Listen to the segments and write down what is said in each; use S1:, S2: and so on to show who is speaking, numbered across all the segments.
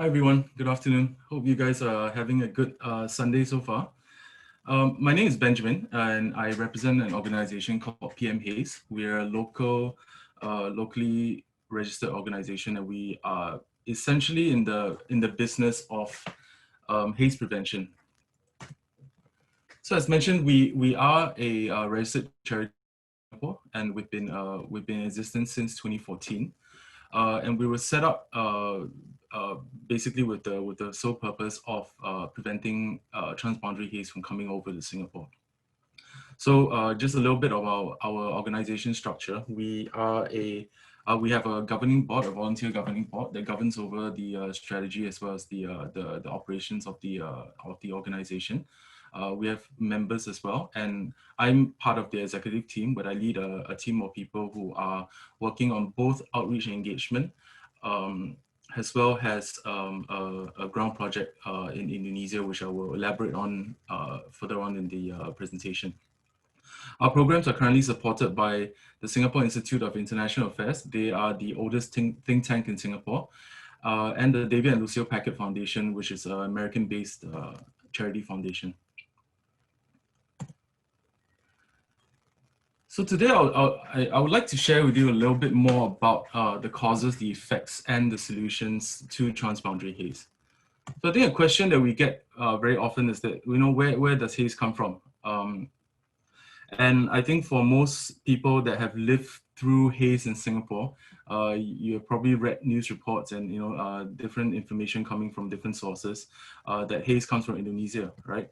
S1: Hi everyone, good afternoon. Hope you guys are having a good Sunday so far. My name is Benjamin and I represent an organization called PM Haze. We're a locally registered organization, and we are essentially in the business of haze prevention. So as mentioned, we are a registered charity in Singapore, and we've been in existence since 2014. And we were set up basically with the sole purpose of preventing transboundary haze from coming over to Singapore. So just a little bit of our organization structure. We have a governing board, a volunteer governing board that governs over the strategy as well as the operations of the organization. We have members as well, and I'm part of the executive team, but I lead a team of people who are working on both outreach and engagement, as well as a ground project in Indonesia, which I will elaborate on further on in the presentation. Our programs are currently supported by the Singapore Institute of International Affairs. They are the oldest think tank in Singapore, and the David and Lucille Packard Foundation, which is an American-based charity foundation. So today I would like to share with you a little bit more about the causes, the effects, and the solutions to transboundary haze. So I think a question that we get very often is that, where does haze come from? And I think for most people that have lived through haze in Singapore, you have probably read news reports and different information coming from different sources that haze comes from Indonesia, right?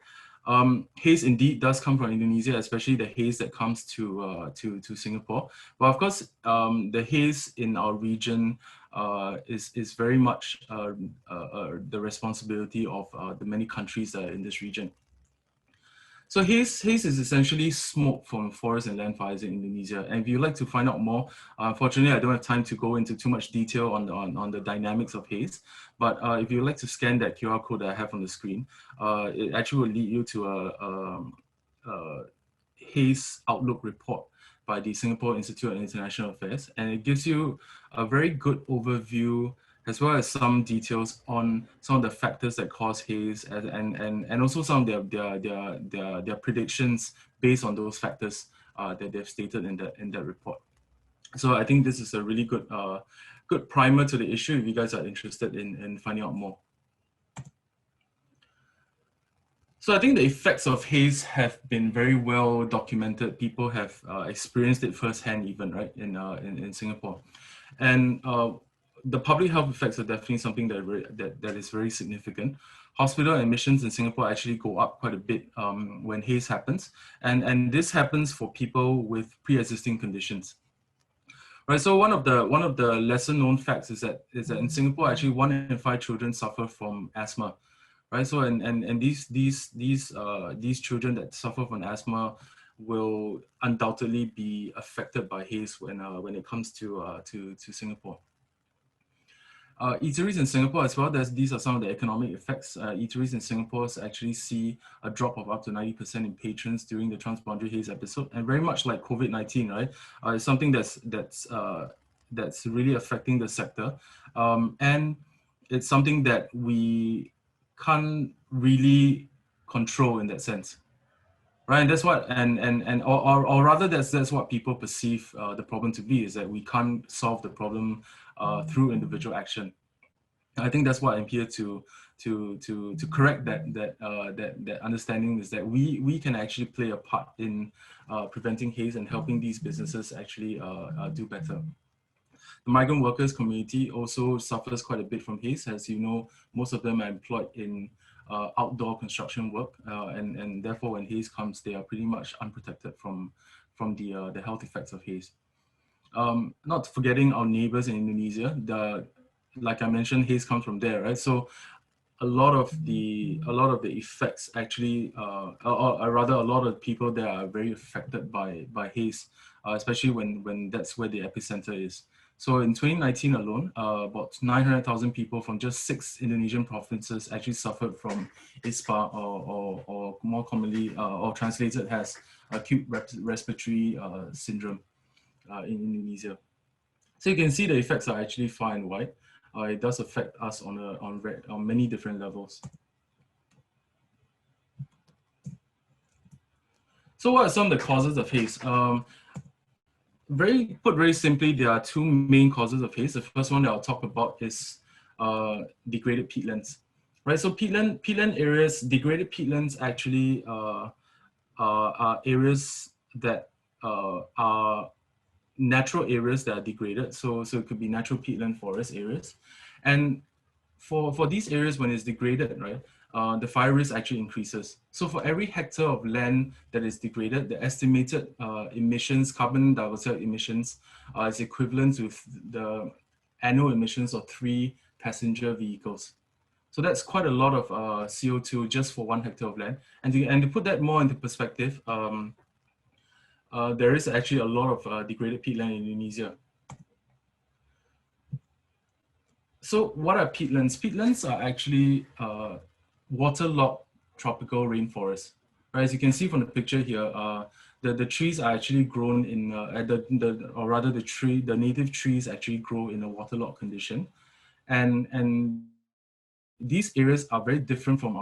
S1: Haze indeed does come from Indonesia, especially the haze that comes to Singapore. But of course, the haze in our region is very much the responsibility of the many countries that are in this region. So haze is essentially smoke from forest and land fires in Indonesia. And if you'd like to find out more, unfortunately, I don't have time to go into too much detail on the dynamics of haze. But if you'd like to scan that QR code that I have on the screen, it actually will lead you to a haze outlook report by the Singapore Institute of International Affairs. And it gives you a very good overview as well as some details on some of the factors that cause haze, and also some of their predictions based on those factors that they've stated in that report. So I think this is a really good primer to the issue if you guys are interested in finding out more. So I think the effects of haze have been very well documented. People have experienced it firsthand, even right in Singapore, and the public health effects are definitely something that is very significant. Hospital admissions in Singapore actually go up quite a bit when haze happens, and this happens for people with pre-existing conditions. Right. So one of the lesser known facts is that in Singapore, actually 1 in 5 children suffer from asthma. Right. So and these children that suffer from asthma will undoubtedly be affected by haze when it comes to Singapore. Eateries in Singapore as well, these are some of the economic effects. Eateries in Singapore actually see a drop of up to 90% in patrons during the transboundary haze episode, and very much like COVID-19, right? It's something that's really affecting the sector, and it's something that we can't really control in that sense, right? And that's what, or rather, that's what people perceive the problem to be, is that we can't solve the problem through individual action. I think that's what I'm here to correct that understanding, is that we can actually play a part in preventing haze and helping these businesses actually do better. The migrant workers community also suffers quite a bit from haze. As you know, most of them are employed in outdoor construction work, and therefore when haze comes, they are pretty much unprotected from the health effects of haze. Not forgetting our neighbors in Indonesia. Like I mentioned, haze comes from there, right? So a lot of the effects actually, or rather, a lot of people there are very affected by haze, especially when that's where the epicenter is. So in 2019 alone, about 900,000 people from just 6 Indonesian provinces actually suffered from ISPA, or more commonly, or translated as acute respiratory syndrome in Indonesia. So you can see the effects are actually far and wide. it does affect us on many different levels. So what are some of the causes of haze? Put very simply, there are two main causes of haze. The first one that I'll talk about is degraded peatlands, right? So peatland areas, degraded peatlands actually are areas that are natural areas that are degraded. So it could be natural peatland forest areas, and for these areas when it's degraded, right? The fire risk actually increases. So for every hectare of land that is degraded, the estimated emissions, carbon dioxide emissions, is equivalent with the annual emissions of 3 passenger vehicles. So that's quite a lot of CO2 just for 1 hectare of land. And to put that more into perspective, there is actually a lot of degraded peatland in Indonesia. So what are peatlands? Peatlands are actually waterlogged tropical rainforests. Right, as you can see from the picture here, the trees are actually grown in, or rather the native trees actually grow in a waterlogged condition. And these areas are very different from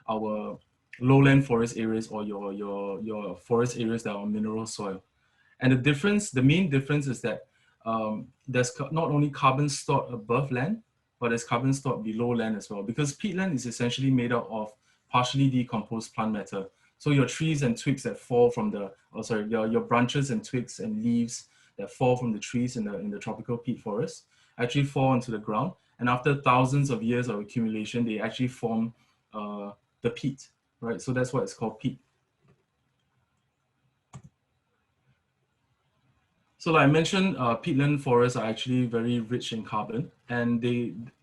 S1: our lowland forest areas or your forest areas that are on mineral soil. And the main difference is that there's not only carbon stored above land, but there's carbon stored below land as well, because peatland is essentially made up of partially decomposed plant matter. So your trees and twigs that fall from your branches and twigs and leaves that fall from the trees in the tropical peat forest actually fall onto the ground. And after thousands of years of accumulation, they actually form the peat, right? So that's why it's called peat. So like I mentioned, peatland forests are actually very rich in carbon, and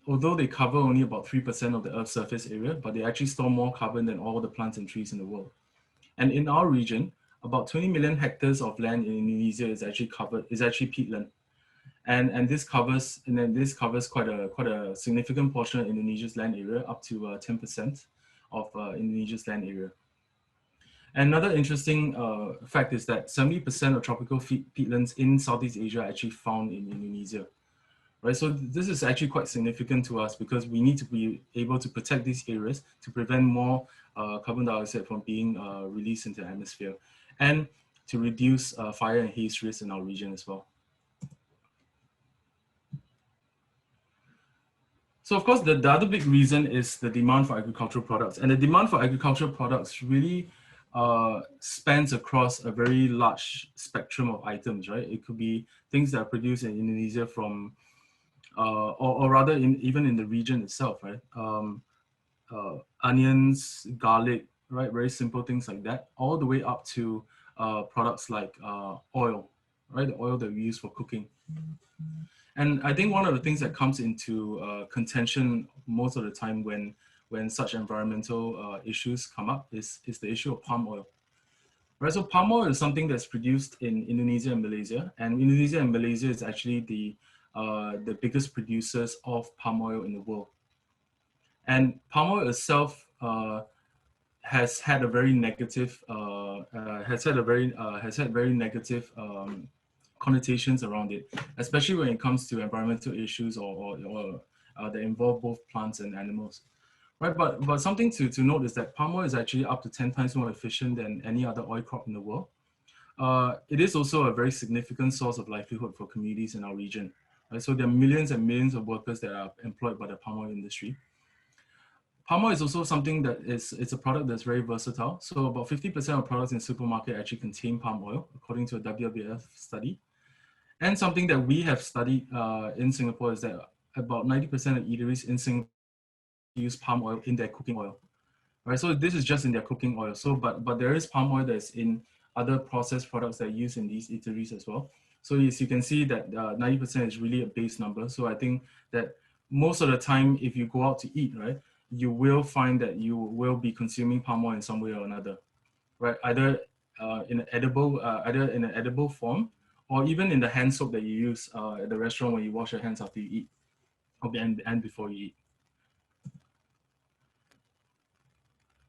S1: although they cover only about 3% of the Earth's surface area, but they actually store more carbon than all the plants and trees in the world. And in our region, about 20 million hectares of land in Indonesia is actually peatland. And this covers quite a significant portion of Indonesia's land area, up to 10% of Indonesia's land area. And another interesting fact is that 70% of tropical peatlands in Southeast Asia are actually found in Indonesia, right? So this is actually quite significant to us because we need to be able to protect these areas to prevent more carbon dioxide from being released into the atmosphere, and to reduce fire and haze risk in our region as well. So of course, the other big reason is the demand for agricultural products. And the demand for agricultural products really spans across a very large spectrum of items, right? It could be things that are produced in Indonesia from, or rather even in the region itself, right? Onions, garlic, right? Very simple things like that, all the way up to products like oil, right? The oil that we use for cooking. And I think one of the things that comes into contention most of the time when such environmental issues come up is the issue of palm oil. Right, so palm oil is something that's produced in Indonesia and Malaysia, and Indonesia and Malaysia is actually the biggest producers of palm oil in the world. And palm oil itself has had very negative connotations around it, especially when it comes to environmental issues or that involve both plants and animals. Right, but something to note is that palm oil is actually up to 10 times more efficient than any other oil crop in the world. It is also a very significant source of livelihood for communities in our region. Right? So there are millions and millions of workers that are employed by the palm oil industry. Palm oil is also something that it's a product that's very versatile. So about 50% of products in supermarket actually contain palm oil, according to a WWF study. And something that we have studied in Singapore is that about 90% of eateries in Singapore use palm oil in their cooking oil, right? So this is just in their cooking oil. So, but there is palm oil that's in other processed products that are used in these eateries as well. So as you can see that 90% is really a base number. So I think that most of the time, if you go out to eat, right, you will find that you will be consuming palm oil in some way or another, right? Either in an edible form, or even in the hand soap that you use at the restaurant when you wash your hands after you eat, and before you eat.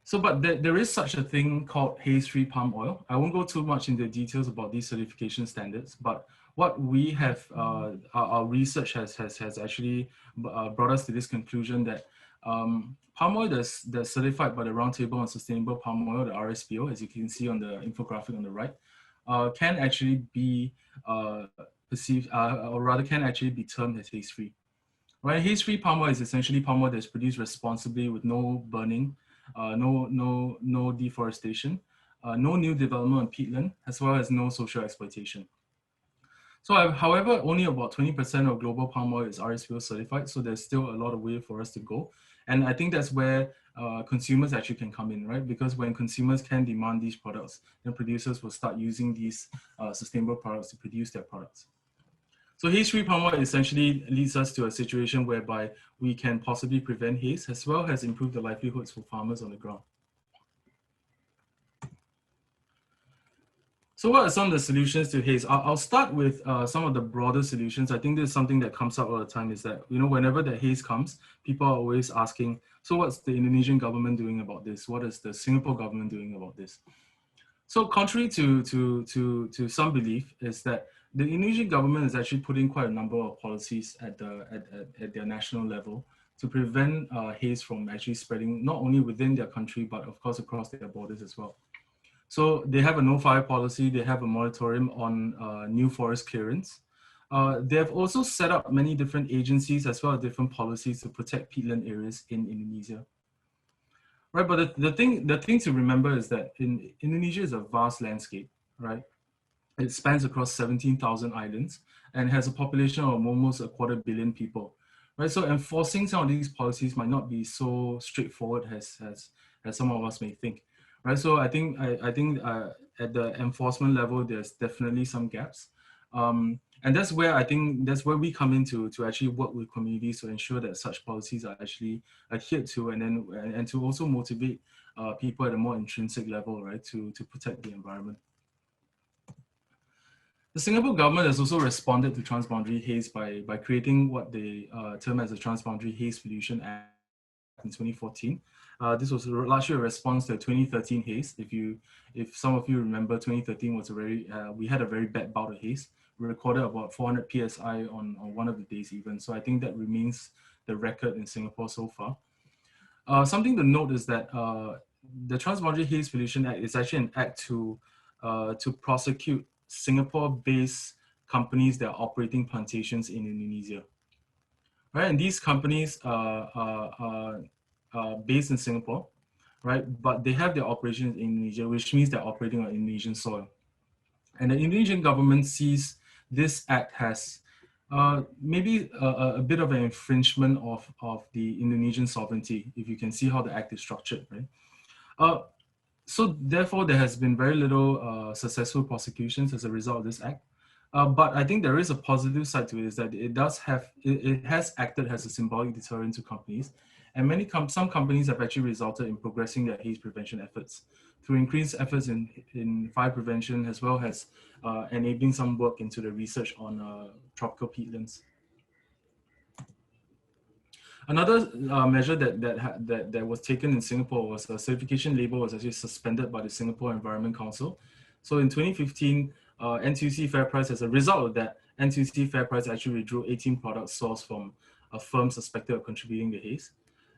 S1: So, but there is such a thing called haze-free palm oil. I won't go too much into details about these certification standards, but what we have, our research has actually brought us to this conclusion that palm oil that's certified by the Roundtable on Sustainable Palm Oil, the RSPO, as you can see on the infographic on the right, can actually be perceived, or rather can actually be termed as haze-free. Right, haze-free palm oil is essentially palm oil that's produced responsibly with no burning, no deforestation, no new development on peatland, as well as no social exploitation. So, however, only about 20% of global palm oil is RSPO certified, so there's still a lot of way for us to go. And I think that's where consumers actually can come in, right? Because when consumers can demand these products, then producers will start using these sustainable products to produce their products. So haze-free palm oil essentially leads us to a situation whereby we can possibly prevent haze as well as improve the livelihoods for farmers on the ground. So what are some of the solutions to haze? I'll start with some of the broader solutions. I think there's something that comes up all the time is that, whenever the haze comes, people are always asking, so what's the Indonesian government doing about this? What is the Singapore government doing about this? So contrary to some belief is that the Indonesian government is actually putting quite a number of policies at their national level to prevent haze from actually spreading not only within their country, but of course across their borders as well. So they have a no-fire policy, they have a moratorium on new forest clearance. They have also set up many different agencies as well as different policies to protect peatland areas in Indonesia. Right, but the thing to remember is that Indonesia is a vast landscape, right? It spans across 17,000 islands and has a population of almost 250 million people, right? So enforcing some of these policies might not be so straightforward as some of us may think, right? So I think at the enforcement level, there's definitely some gaps. And that's where I think we come in to actually work with communities to ensure that such policies are actually adhered to, and to also motivate people at a more intrinsic level, right, to protect the environment. The Singapore government has also responded to transboundary haze by creating what they term as the Transboundary Haze Pollution Act in 2014. This was largely a response to 2013 haze. If some of you remember, 2013 was we had a very bad bout of haze. We recorded about 400 psi on one of the days even. So I think that remains the record in Singapore so far. Something to note is that the Transboundary Haze Pollution Act is actually an act to prosecute Singapore-based companies that are operating plantations in Indonesia. Right, and these companies are based in Singapore, right? But they have their operations in Indonesia, which means they're operating on Indonesian soil. And the Indonesian government sees this act as maybe a bit of an infringement of the Indonesian sovereignty, if you can see how the act is structured, right? So therefore, there has been very little successful prosecutions as a result of this act. But I think there is a positive side to it, is that it has acted as a symbolic deterrent to companies. And some companies have actually resulted in progressing their haze prevention efforts through increased efforts in fire prevention, as well as enabling some work into the research on tropical peatlands. Another measure that was taken in Singapore was a certification label was actually suspended by the Singapore Environment Council. So in 2015, NTUC Fair Price, as a result of that, NTUC Fair Price actually withdrew 18 products sourced from a firm suspected of contributing to haze.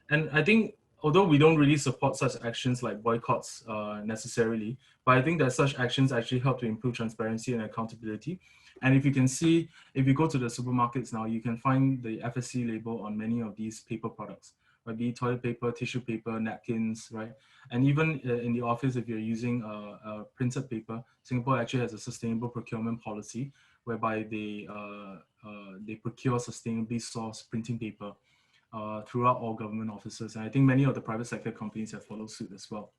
S1: And I think, although we don't really support such actions like boycotts necessarily, but I think that such actions actually help to improve transparency and accountability. And if you can see, if you go to the supermarkets now, you can find the FSC label on many of these paper products, right? Be it toilet paper, tissue paper, napkins, right? And even in the office, if you're using printed paper, Singapore actually has a sustainable procurement policy whereby they procure sustainably sourced printing paper throughout all government offices. And I think many of the private sector companies have followed suit as well.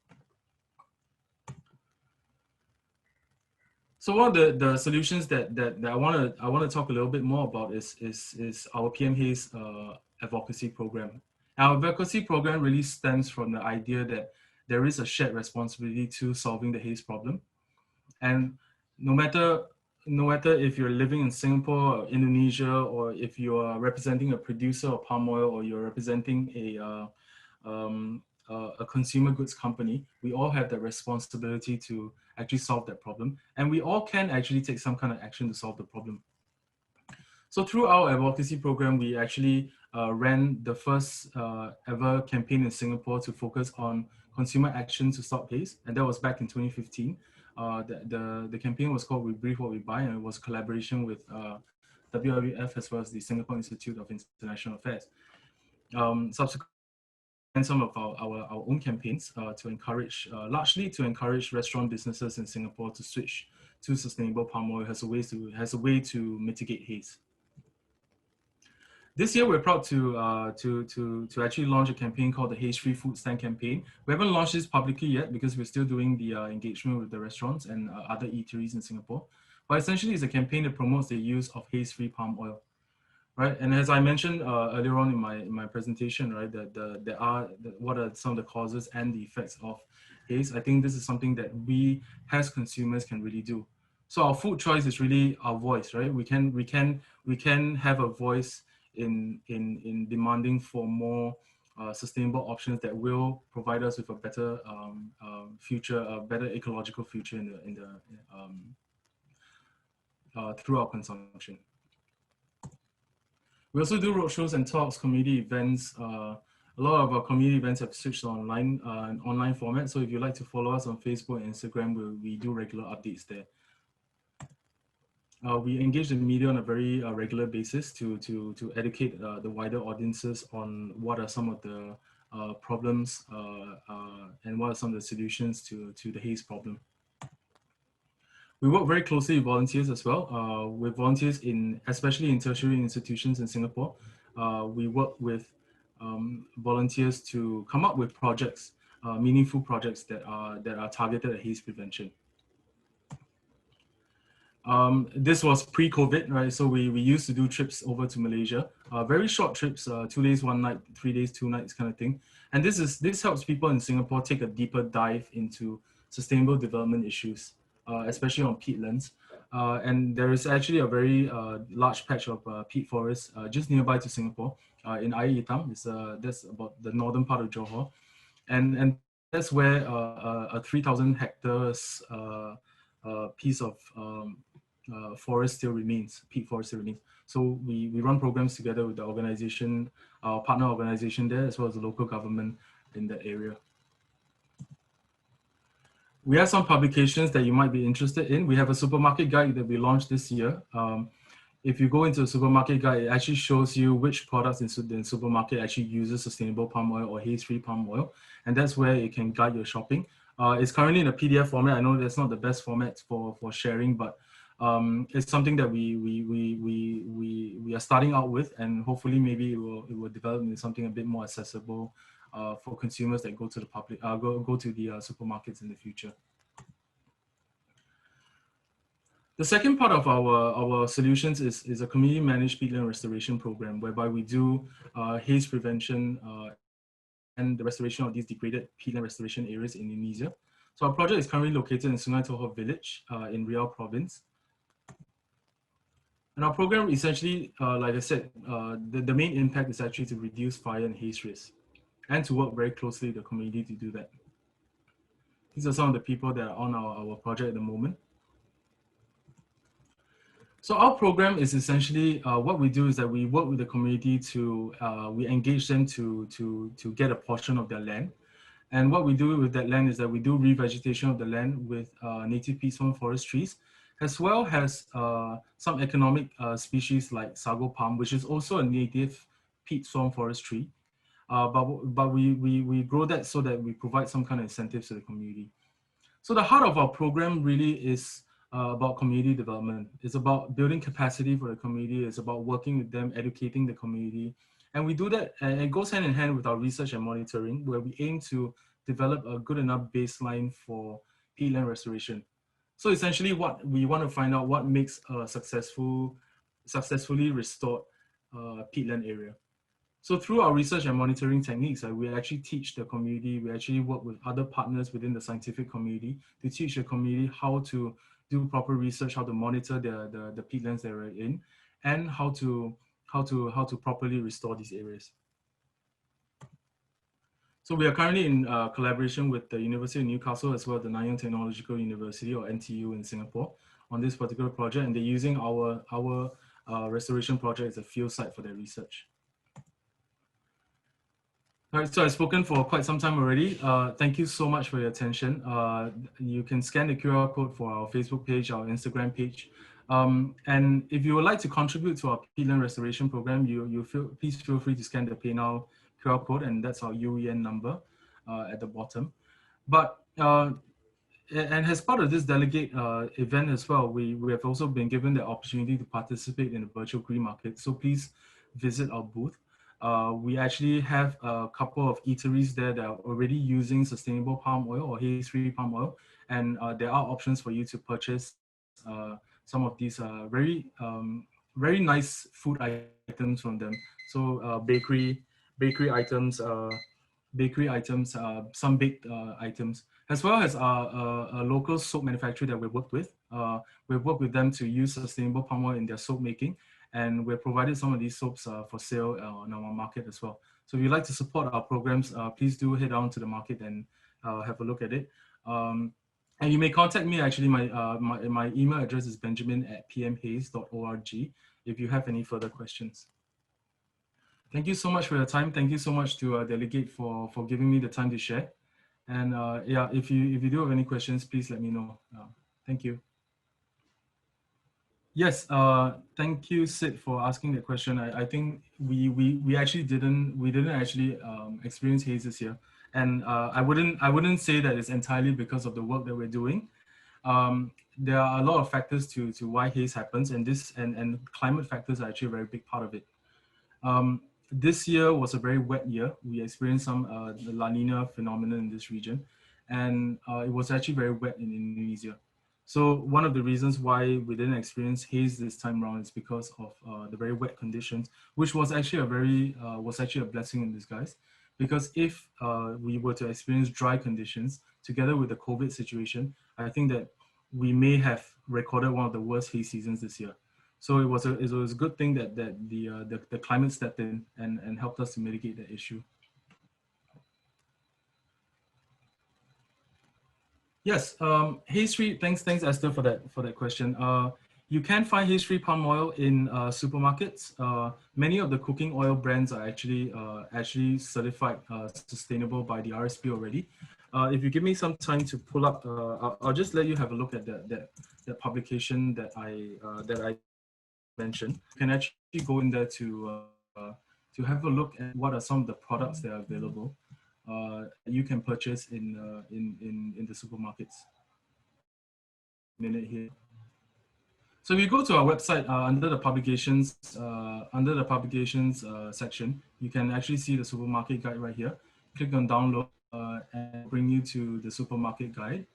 S1: So one of the solutions that I want to talk a little bit more about is our PM Haze advocacy program. Our advocacy program really stems from the idea that there is a shared responsibility to solving the haze problem, and no matter if you're living in Singapore or Indonesia, or if you are representing a producer of palm oil, or you're representing a consumer goods company, we all have the responsibility to actually solve that problem. And we all can actually take some kind of action to solve the problem. So through our advocacy program, we actually ran the first ever campaign in Singapore to focus on consumer action to stop haze, and that was back in 2015. The campaign was called "We Breathe What We Buy," and it was collaboration with WWF as well as the Singapore Institute of International Affairs. Subsequently, and some of our own campaigns to encourage, largely to encourage restaurant businesses in Singapore to switch to sustainable palm oil as a way to mitigate haze. This year, we're proud to actually launch a campaign called the Haze Free Food Stand Campaign. We haven't launched this publicly yet because we're still doing the engagement with the restaurants and other eateries in Singapore. But essentially, it's a campaign that promotes the use of haze-free palm oil, right? And as I mentioned earlier on in my presentation, right, what are some of the causes and the effects of haze? I think this is something that we as consumers can really do. So our food choice is really our voice, right? We can have a voice in demanding for more sustainable options that will provide us with a better future, a better ecological future through our consumption. We also do roadshows and talks, community events. A lot of our community events have switched online, an online format. So if you'd like to follow us on Facebook and Instagram, we do regular updates there. We engage the media on a very regular basis to educate the wider audiences on what are some of the problems and what are some of the solutions to the haze problem. We work very closely with volunteers as well, with volunteers especially in tertiary institutions in Singapore. We work with volunteers to come up with projects, meaningful projects that are targeted at haze prevention. This was pre-COVID, right? So we used to do trips over to Malaysia, very short trips, 2 days, 1 night, 3 days, 2 nights kind of thing. And this helps people in Singapore take a deeper dive into sustainable development issues, especially on peatlands. And there is actually a very large patch of peat forest just nearby to Singapore in Air Hitam. That's about the northern part of Johor. And that's where a 3,000 hectares piece of forest still remains, peat forest still remains. So we run programs together with the organization, our partner organization there, as well as the local government in that area. We have some publications that you might be interested in. We have a supermarket guide that we launched this year. If you go into a supermarket guide, it actually shows you which products in the supermarket actually uses sustainable palm oil or haze-free palm oil. And that's where it can guide your shopping. It's currently in a PDF format. I know that's not the best format for sharing, but it's something that we are starting out with, and hopefully maybe it will develop into something a bit more accessible for consumers that go to the public, go to the supermarkets in the future. The second part of our solutions is a community managed peatland restoration program, whereby we do haze prevention and the restoration of these degraded peatland restoration areas in Indonesia. So our project is currently located in Sungai Tohor village in Riau province. And our program essentially, like I said, the main impact is actually to reduce fire and haze risk and to work very closely with the community to do that. These are some of the people that are on our project at the moment. So our program is essentially, what we do is that we work with the community we engage them to get a portion of their land. And what we do with that land is that we do revegetation of the land with native peat swamp forest trees, as well as some economic species like sago palm, which is also a native peat swamp forest tree. But we grow that so that we provide some kind of incentives to the community. So the heart of our program really is about community development. It's about building capacity for the community. It's about working with them, educating the community. And we do that, and it goes hand in hand with our research and monitoring, where we aim to develop a good enough baseline for peatland restoration. So essentially what we want to find out what makes a successfully restored peatland area. So through our research and monitoring techniques, we actually teach the community, we actually work with other partners within the scientific community to teach the community how to do proper research, how to monitor the peatlands that we're in, and how to properly restore these areas. So we are currently in collaboration with the University of Newcastle as well as the Nanyang Technological University, or NTU, in Singapore on this particular project, and they're using our restoration project as a field site for their research. All right, so I've spoken for quite some time already. Thank you so much for your attention. You can scan the QR code for our Facebook page, our Instagram page. And if you would like to contribute to our peatland restoration program, please feel free to scan the PayNow QR code, and that's our UEN number at the bottom. But and as part of this delegate event as well, we have also been given the opportunity to participate in the virtual green market. So please visit our booth. We actually have a couple of eateries there that are already using sustainable palm oil or haze-free palm oil, and there are options for you to purchase some of these very nice food items from them. So bakery items, some baked items, as well as a local soap manufacturer that we worked with. We've worked with them to use sustainable palm oil in their soap making, and we've provided some of these soaps for sale on our market as well. So if you'd like to support our programs, please do head down to the market and have a look at it. And you may contact me. Actually, my email address is benjamin@pmhaze.org if you have any further questions. Thank you so much for your time. Thank you so much to Delegate for giving me the time to share. And yeah, if you do have any questions, please let me know. Thank you. Yes, thank you, Sid, for asking the question. I think we actually didn't actually experience haze this year, and I wouldn't say that it's entirely because of the work that we're doing. There are a lot of factors to why haze happens, and climate factors are actually a very big part of it. This year was a very wet year. We experienced some the La Nina phenomenon in this region, and it was actually very wet in Indonesia. So one of the reasons why we didn't experience haze this time around is because of the very wet conditions, which was actually a blessing in disguise. Because if we were to experience dry conditions together with the COVID situation, I think that we may have recorded one of the worst haze seasons this year. So it was a good thing that the climate stepped in and helped us to mitigate the issue. Yes, haze-free. Thanks, Esther, for that question. You can find haze-free palm oil in supermarkets. Many of the cooking oil brands are actually certified sustainable by the RSP already. If you give me some time to pull up, I'll just let you have a look at that publication that I mentioned. You can actually go in there to have a look at what are some of the products that are available. You can purchase in the supermarkets. Minute here. So if you go to our website under the publications section, you can actually see the supermarket guide right here. Click on download and bring you to the supermarket guide.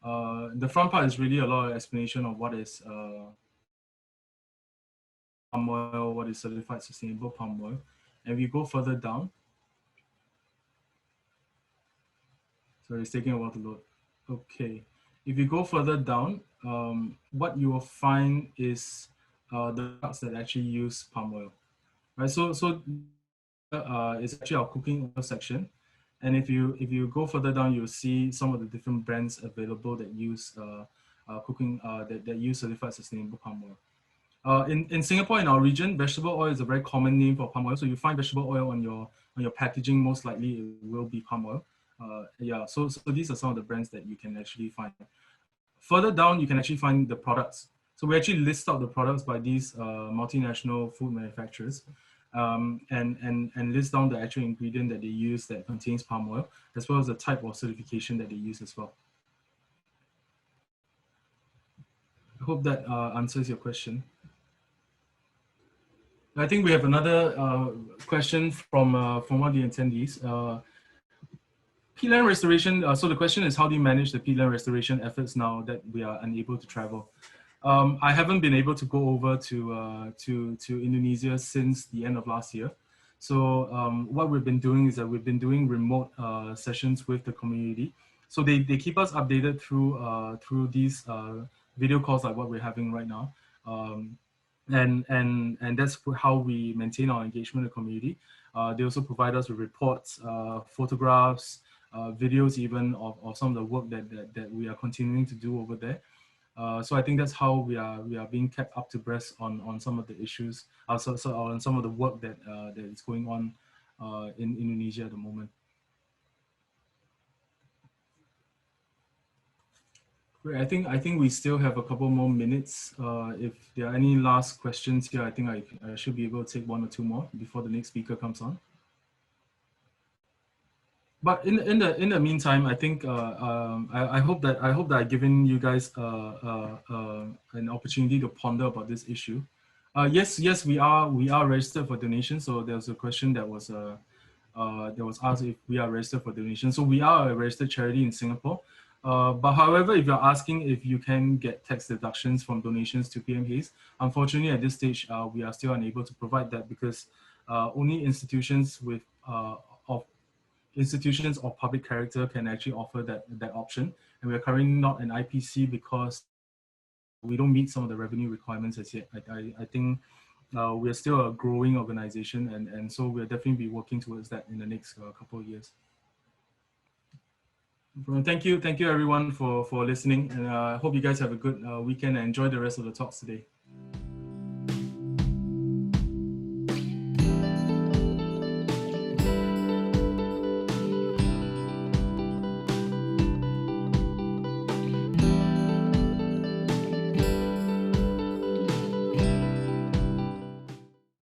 S1: The front part is really a lot of explanation of what is palm oil, what is certified sustainable palm oil, and we go further down. So it's taking a while to load. Okay, if you go further down, what you will find is the products that actually use palm oil, right? So it's actually our cooking oil section, and if you go further down, you'll see some of the different brands available that use that use certified sustainable palm oil. In Singapore, in our region, vegetable oil is a very common name for palm oil. So you find vegetable oil on your packaging, most likely it will be palm oil. Yeah, so these are some of the brands that you can actually find. Further down, you can actually find the products. So we actually list out the products by these multinational food manufacturers, and list down the actual ingredient that they use that contains palm oil, as well as the type of certification that they use as well. I hope that answers your question. I think we have another question from one of the attendees. Peatland restoration. So the question is, how do you manage the peatland restoration efforts now that we are unable to travel? I haven't been able to go over to Indonesia since the end of last year. So what we've been doing is that we've been doing remote sessions with the community. So they keep us updated through these video calls like what we're having right now. And that's how we maintain our engagement with the community. They also provide us with reports, photographs, videos even of some of the work that we are continuing to do over there. So I think that's how we are being kept up to breast on some of the issues, so on some of the work that that is going on in Indonesia at the moment. Great. I think we still have a couple more minutes. If there are any last questions here, I think I should be able to take one or two more before the next speaker comes on. But in the meantime, I think I hope that I've given you guys an opportunity to ponder about this issue. Yes, we are registered for donation. So there was a question that was asked if we are registered for donation. So we are a registered charity in Singapore. But however, if you're asking if you can get tax deductions from donations to PM Haze, unfortunately at this stage we are still unable to provide that because only institutions with of institutions of public character can actually offer that option. And we're currently not an IPC because we don't meet some of the revenue requirements as yet. I think we're still a growing organization, and so we'll definitely be working towards that in the next couple of years. Thank you everyone for listening, and I hope you guys have a good weekend and enjoy the rest of the talks today.